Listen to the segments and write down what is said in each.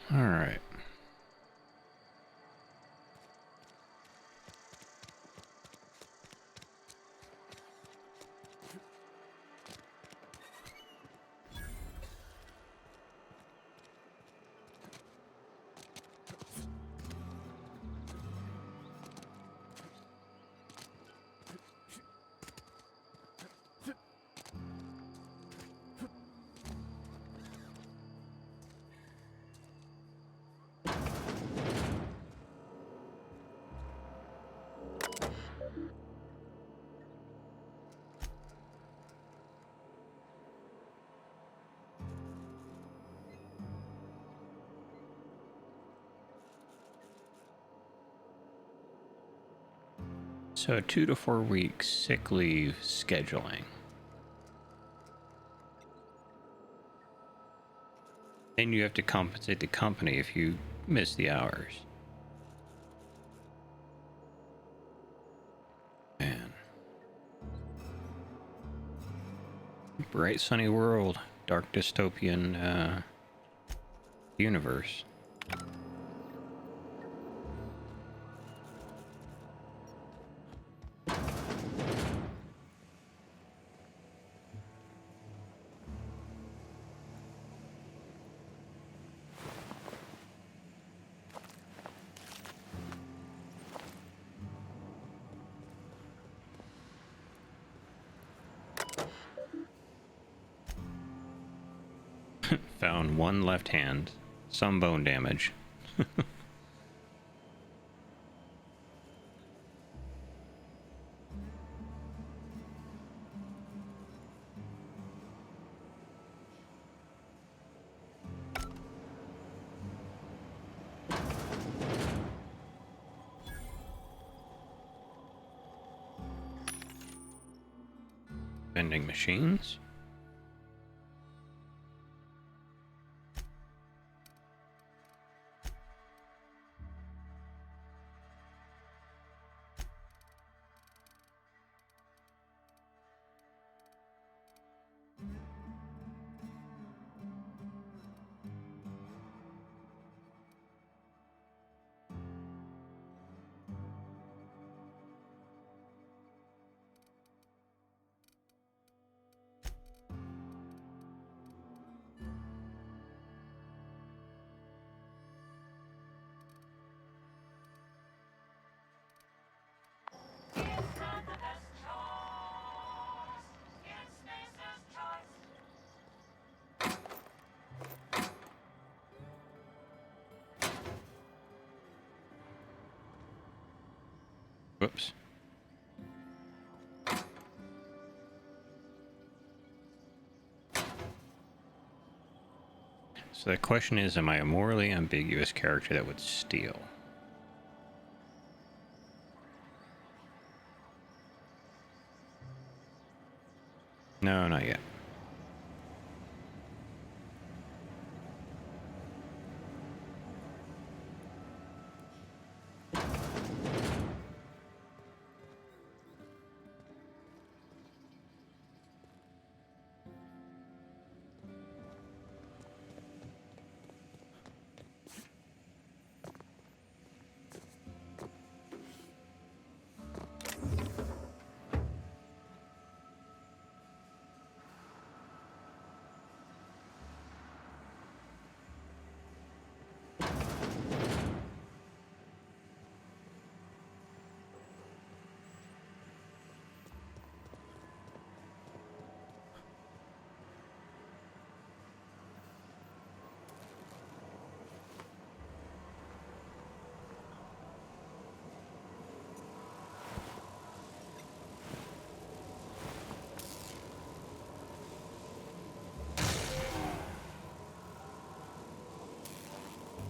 All right. So 2 to 4 weeks sick leave scheduling. Then you have to compensate the company if you miss the hours. Man. Bright sunny world, dark dystopian universe. Found one left hand, some bone damage. Vending machines. Whoops. So the question is, am I a morally ambiguous character that would steal? No, not yet.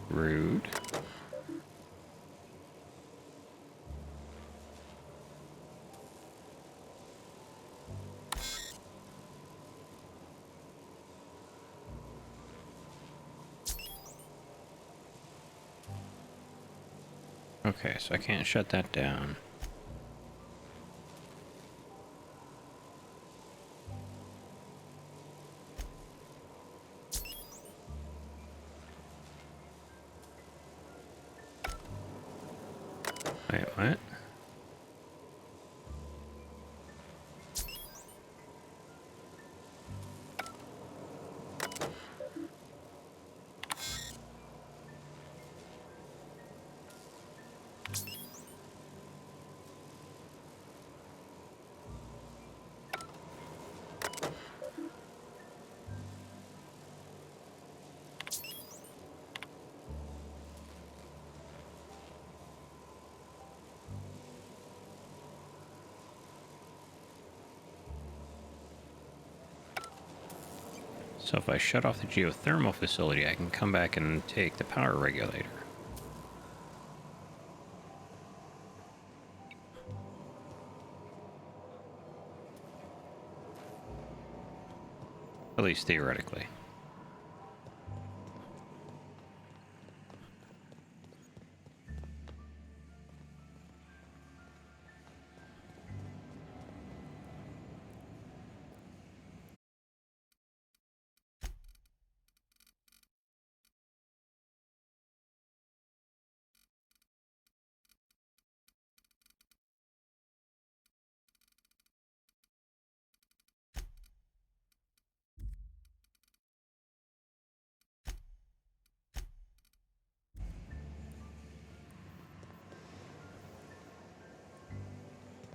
Rude. Okay, so I can't shut that down. Wait, what? So if I shut off the geothermal facility, I can come back and take the power regulator. At least theoretically.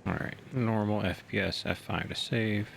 Alright, normal FPS, F5 to save.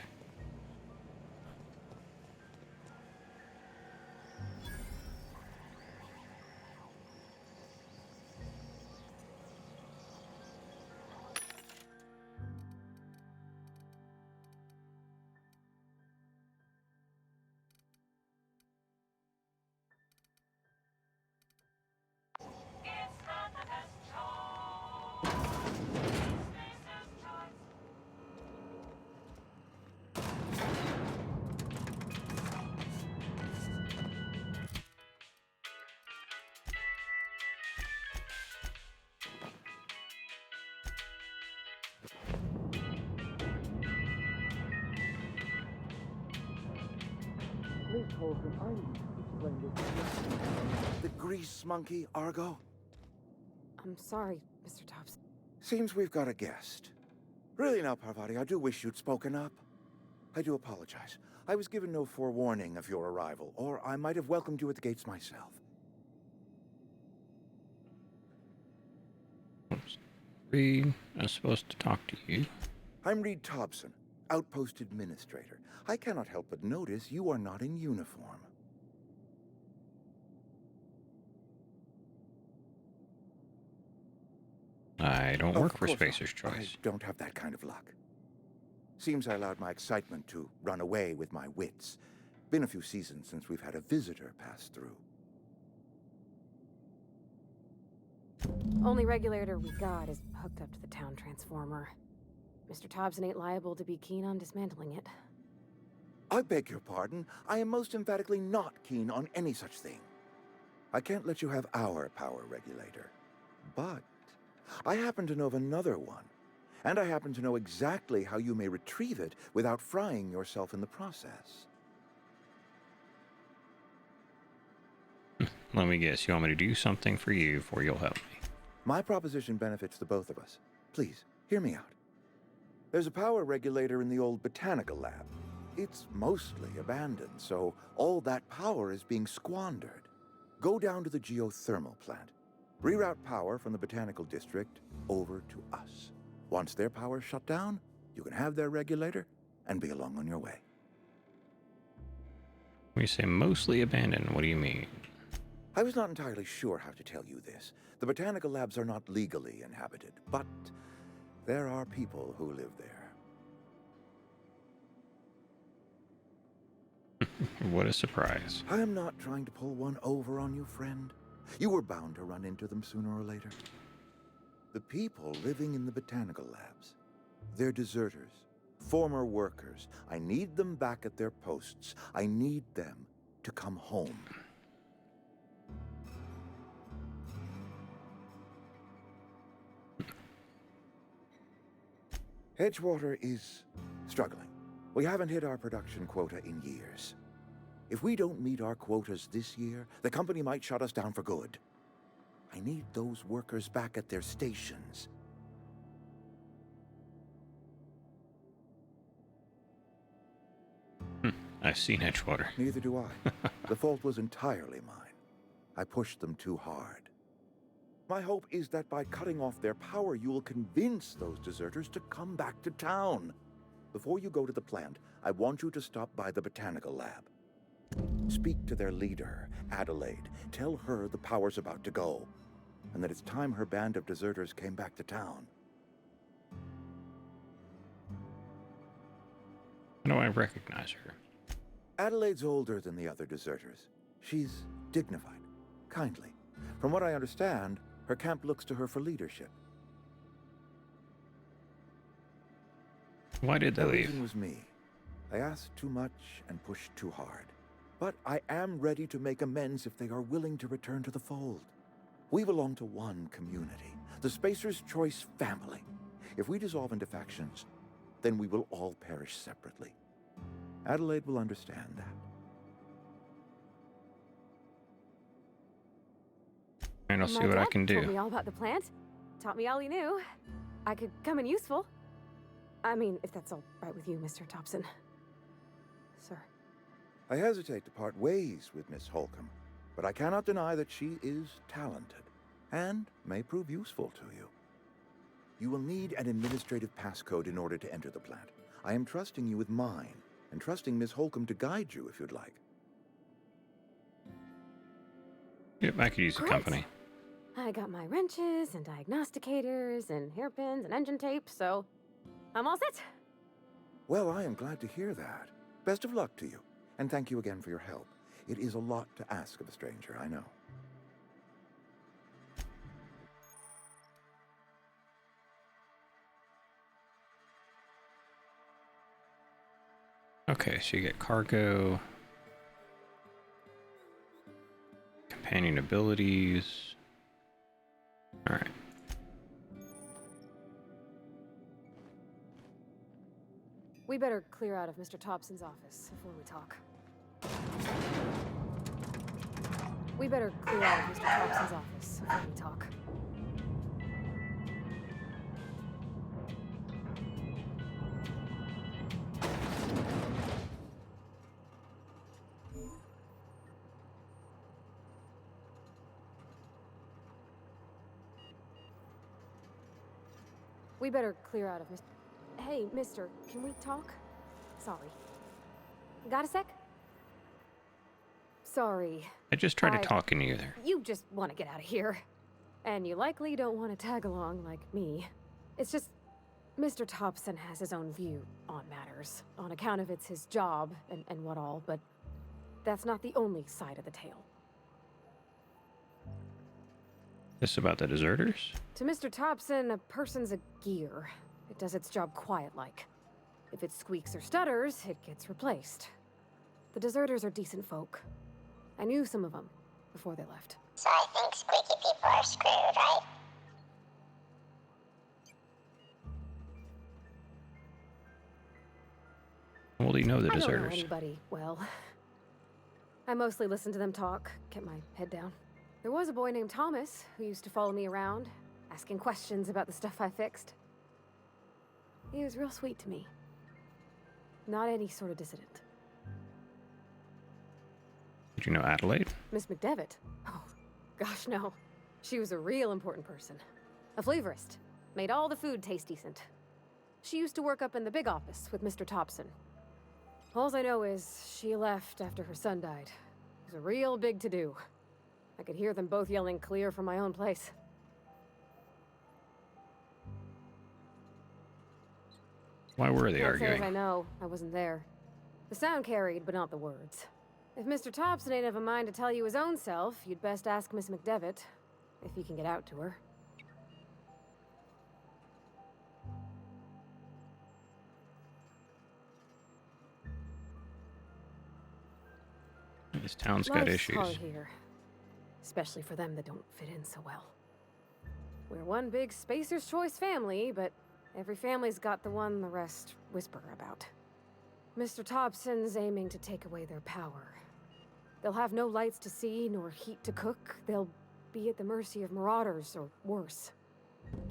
The grease monkey, Argo? I'm sorry, Mr. Thompson. Seems we've got a guest. Really now, Parvati, I do wish you'd spoken up. I do apologize. I was given no forewarning of your arrival, or I might have welcomed you at the gates myself. Reed, I'm supposed to talk to you. I'm Reed Thompson, Outpost Administrator. I cannot help but notice you are not in uniform. I don't work for Of course Spacer's not. Choice. I don't have that kind of luck. Seems I allowed my excitement to run away with my wits. Been a few seasons since we've had a visitor pass through. Only regulator we got is hooked up to the town transformer. Mr. Thompson ain't liable to be keen on dismantling it. I beg your pardon. I am most emphatically not keen on any such thing. I can't let you have our power regulator. But I happen to know of another one. And I happen to know exactly how you may retrieve it without frying yourself in the process. Let me guess, you want me to do something for you before you'll help me? My proposition benefits the both of us. Please, hear me out. There's a power regulator in the old botanical lab. It's mostly abandoned, so all that power is being squandered. Go down to the geothermal plant. Reroute power from the botanical district over to us. Once their power's shut down, you can have their regulator and be along on your way. When you say mostly abandoned, what do you mean? I was not entirely sure how to tell you this. The botanical labs are not legally inhabited, but there are people who live there. What a surprise. I am not trying to pull one over on you, friend. You were bound to run into them sooner or later. The people living in the botanical labs, they're deserters, former workers. I need them back at their posts. I need them to come home. Edgewater is struggling. We haven't hit our production quota in years. If we don't meet our quotas this year, the company might shut us down for good. I need those workers back at their stations. I've seen Edgewater. Neither do I. The fault was entirely mine. I pushed them too hard. My hope is that by cutting off their power, you will convince those deserters to come back to town. Before you go to the plant, I want you to stop by the botanical lab. Speak to their leader, Adelaide. Tell her the power's about to go, and that it's time her band of deserters came back to town. How do I recognize her? Adelaide's older than the other deserters. She's dignified, kindly. From what I understand, her camp looks to her for leadership. Why did they The leave? reason was me. I asked too much and pushed too hard. But I am ready to make amends if they are willing to return to the fold. We belong to one community, the Spacer's Choice family. If we dissolve into factions, then we will all perish separately. Adelaide will understand that. And I'll see My what I dad can told do. me all about the plant. Taught me all he knew. I could come in useful. I mean, if that's all right with you, Mr. Thompson. Sir. I hesitate to part ways with Miss Holcomb, but I cannot deny that she is talented and may prove useful to you. You will need an administrative passcode in order to enter the plant. I am trusting you with mine, and trusting Miss Holcomb to guide you if you'd like. Yep, I could use the Great. company. I got my wrenches and diagnosticators and hairpins and engine tape, so I'm all set. Well, I am glad to hear that. Best of luck to you, and thank you again for your help. It is a lot to ask of a stranger, I know. Okay, so you get cargo, companion abilities. All right. We better clear out of Mr. Thompson's office before we talk. We better clear out of Mr. Thompson's office before we talk. We better clear out of Mr. Hey, mister, can we talk? Sorry. Got a sec? Sorry. I just tried I- talking to you there. You just want to get out of here. And you likely don't want to tag along like me. It's just, Mr. Thompson has his own view on matters, on account of it's his job and what all, but that's not the only side of the tale. This about the deserters? To Mr. Thompson, a person's a gear. It does its job quiet-like. If it squeaks or stutters, it gets replaced. The deserters are decent folk. I knew some of them before they left. So I think squeaky people are screwed, right? Well, do you know the I don't know deserters? anybody well. I mostly listened to them talk, kept my head down. There was a boy named Thomas who used to follow me around, asking questions about the stuff I fixed. He was real sweet to me. Not any sort of dissident. Did you know Adelaide? Miss McDevitt? Oh, gosh, no. She was a real important person. A flavorist. Made all the food taste decent. She used to work up in the big office with Mr. Thompson. All I know is she left after her son died. It was a real big to-do. I could hear them both yelling clear from my own place. Why were they Can't say as arguing? I know. I wasn't there. The sound carried, but not the words. If Mr. Thompson ain't of a mind to tell you his own self, you'd best ask Miss McDevitt, if you can get out to her. This town's got Life's issues. hard here, especially for them that don't fit in so well. We're one big Spacer's Choice family, but every family's got the one the rest whisper about. Mr. Thompson's aiming to take away their power. They'll have no lights to see, nor heat to cook. They'll be at the mercy of marauders or worse.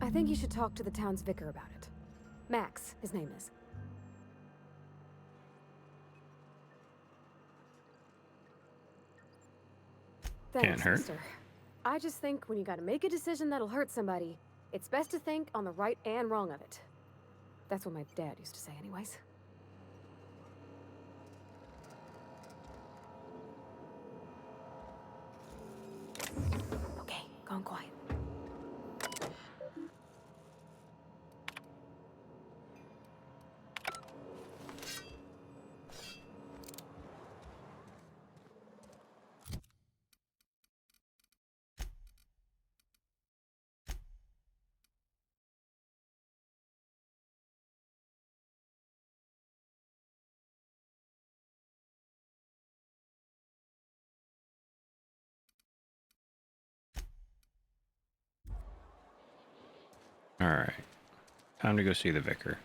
I think you should talk to the town's vicar about it. Max, his name is. Thanks, Can't hurt. mister. I just think when you gotta make a decision that'll hurt somebody, it's best to think on the right and wrong of it. That's what my dad used to say anyways. Okay, gone quiet. Alright. Time to go see the vicar.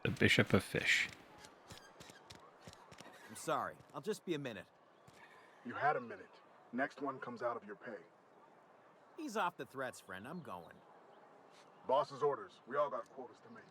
The Bishop of Fish. I'm sorry. I'll just be a minute. You had a minute. Next one comes out of your pay. Ease off the threats, friend. I'm going. Boss's orders. We all got quotas to make.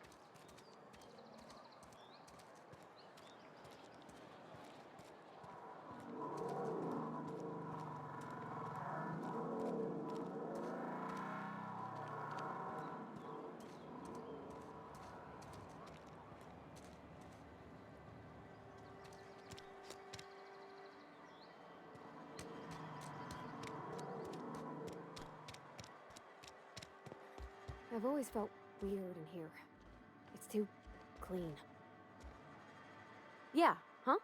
I've always felt weird in here. It's too clean. Yeah, huh?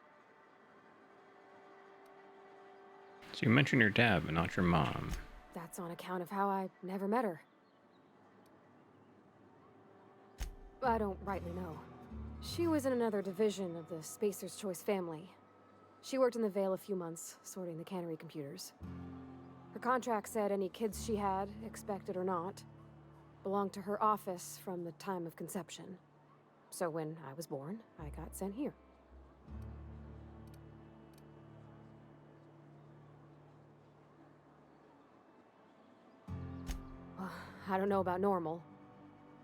So you mentioned your dad, but not your mom. That's on account of how I never met her. I don't rightly know. She was in another division of the Spacer's Choice family. She worked in the Vale a few months, sorting the cannery computers. Her contract said any kids she had, expected or not, belonged to her office from the time of conception. So when I was born, I got sent here. Well, I don't know about normal.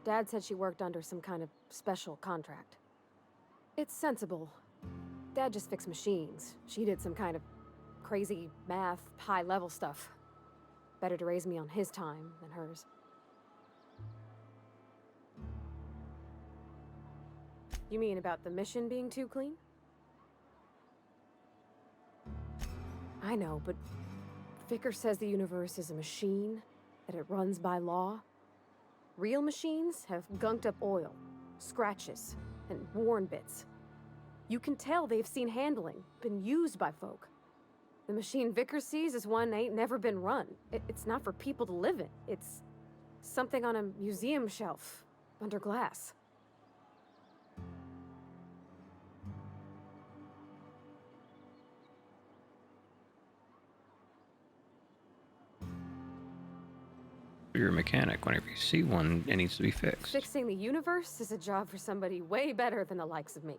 Dad said she worked under some kind of special contract. It's sensible. Dad just fixed machines. She did some kind of crazy math, high-level stuff. Better to raise me on his time than hers. You mean about the mission being too clean? I know, but Vicker says the universe is a machine, that it runs by law. Real machines have gunked up oil, scratches, and worn bits. You can tell they've seen handling, been used by folk. The machine Vicker sees is one ain't never been run. It's not for people to live in. It's something on a museum shelf, under glass. You're a mechanic. Whenever you see one, it needs to be fixed. Fixing the universe is a job for somebody way better than the likes of me.